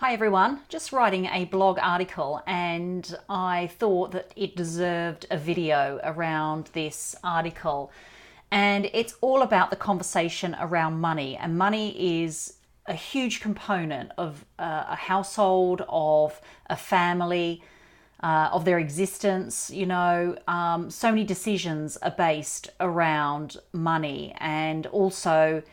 Hi everyone, just writing a blog article and I thought that it deserved a video around this article. And it's all about the conversation around money. And money is a huge component of a household, of a family, of their existence. So many decisions are based around money, and also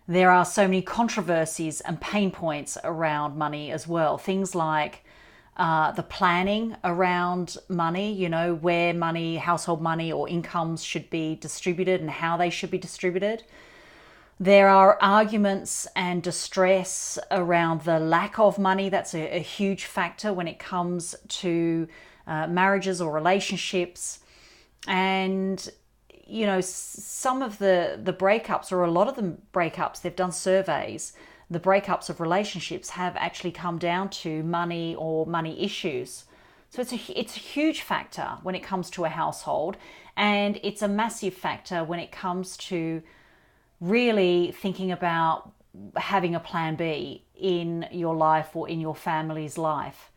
there are so many controversies and pain points around money as well. Things like the planning around money, where money, household money or incomes should be distributed and how they should be distributed. There are arguments and distress around the lack of money. That's a huge factor when it comes to marriages or relationships. And some of the breakups, or a lot of the breakups, they've done surveys, the breakups of relationships have actually come down to money or money issues. So it's a huge factor when it comes to a household, and it's a massive factor when it comes to really thinking about having a plan B in your life or in your family's life.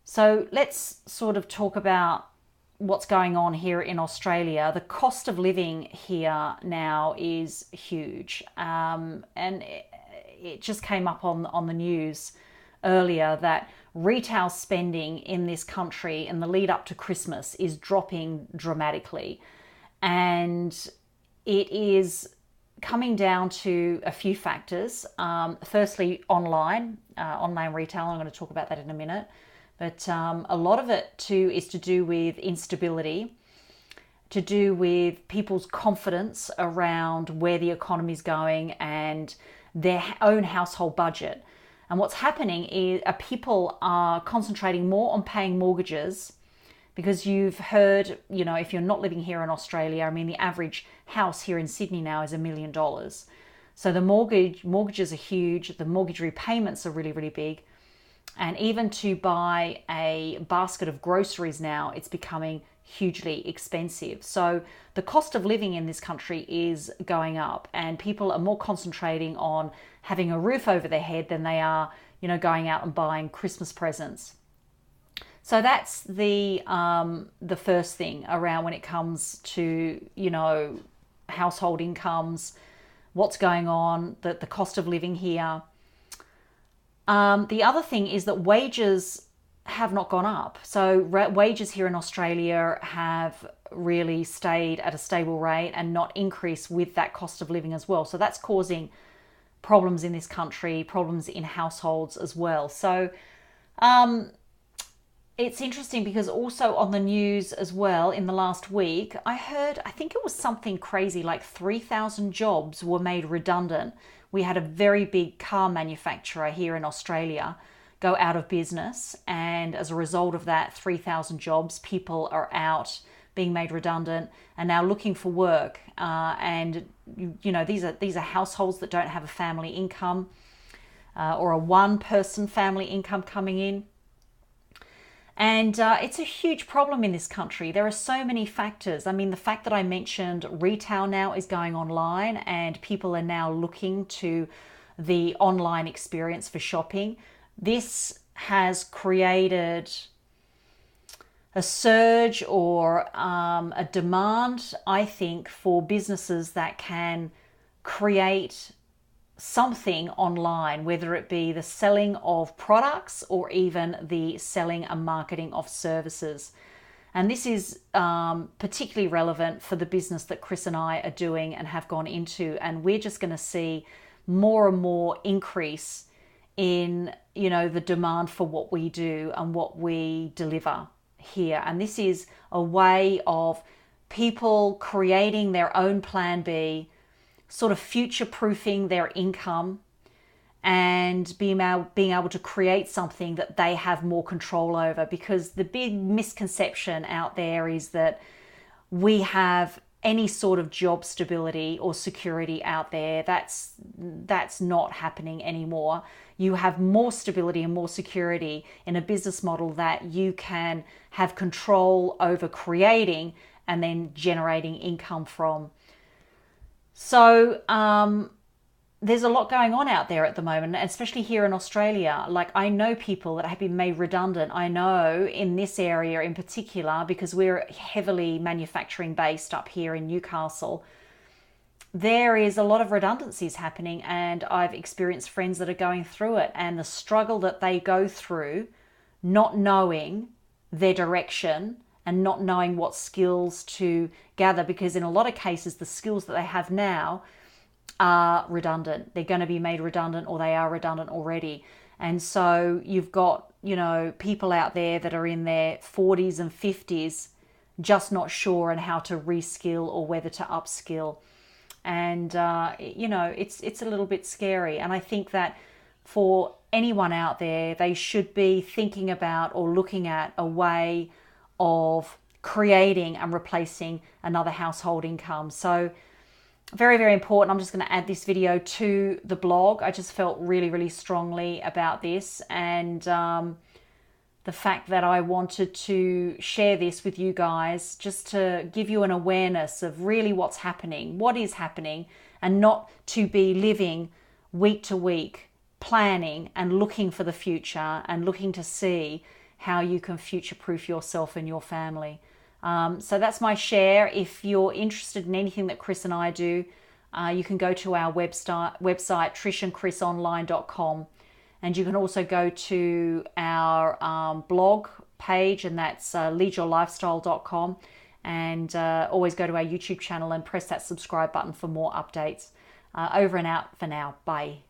So let's sort of talk about what's going on here in Australia. The cost of living here now is huge, and it just came up on the news earlier that retail spending in this country in the lead up to Christmas is dropping dramatically, and it is coming down to a few factors. Firstly, online retail. I'm going to talk about that in a minute. But a lot of it too is to do with instability, to do with people's confidence around where the economy is going and their own household budget. And what's happening is people are concentrating more on paying mortgages, because you've heard, if you're not living here in Australia, the average house here in Sydney now is $1 million. So the mortgages are huge, the mortgage repayments are really, really big. And even to buy a basket of groceries now, it's becoming hugely expensive. So the cost of living in this country is going up, and people are more concentrating on having a roof over their head than they are, going out and buying Christmas presents. So that's the first thing around when it comes to, household incomes, what's going on, the cost of living here. The other thing is that wages have not gone up. So wages here in Australia have really stayed at a stable rate and not increased with that cost of living as well. So that's causing problems in this country, problems in households as well. So it's interesting because also on the news as well in the last week, I think it was something crazy like 3,000 jobs were made redundant. We had a very big car manufacturer here in Australia go out of business, and as a result of that, 3,000 jobs, people are out being made redundant and now looking for work. And these are households that don't have a family income or a one-person family income coming in. And it's a huge problem in this country. There are so many factors. The fact that I mentioned retail now is going online, and people are now looking to the online experience for shopping. This has created a surge or a demand, I think, for businesses that can create something online, whether it be the selling of products or even the selling and marketing of services. And this is particularly relevant for the business that Chris and I are doing and have gone into. And we're just going to see more and more increase in, the demand for what we do and what we deliver here. And this is a way of people creating their own plan B, sort of future-proofing their income and being able to create something that they have more control over. Because the big misconception out there is that we have any sort of job stability or security out there. That's not happening anymore. You have more stability and more security in a business model that you can have control over creating and then generating income from. So there's a lot going on out there at the moment, especially here in Australia. Like, I know people that have been made redundant. I know in this area in particular, because we're heavily manufacturing based up here in Newcastle, there is a lot of redundancies happening, and I've experienced friends that are going through it, and the struggle that they go through, not knowing their direction and not knowing what skills to gather, because in a lot of cases the skills that they have now are redundant. They're going to be made redundant, or they are redundant already. And so you've got, people out there that are in their 40s and 50s just not sure on how to reskill or whether to upskill. And it's a little bit scary. And I think that for anyone out there, they should be thinking about or looking at a way of creating and replacing another household income. So very, very important. I'm just going to add this video to the blog. I just felt really, really strongly about this, and the fact that I wanted to share this with you guys, just to give you an awareness of really what's happening, what is happening, and not to be living week to week, planning and looking for the future and looking to see how you can future-proof yourself and your family. So that's my share. If you're interested in anything that Chris and I do, you can go to our website trishandchrisonline.com, and you can also go to our blog page, and that's leadyourlifestyle.com, and always go to our YouTube channel and press that subscribe button for more updates. Over and out for now. Bye.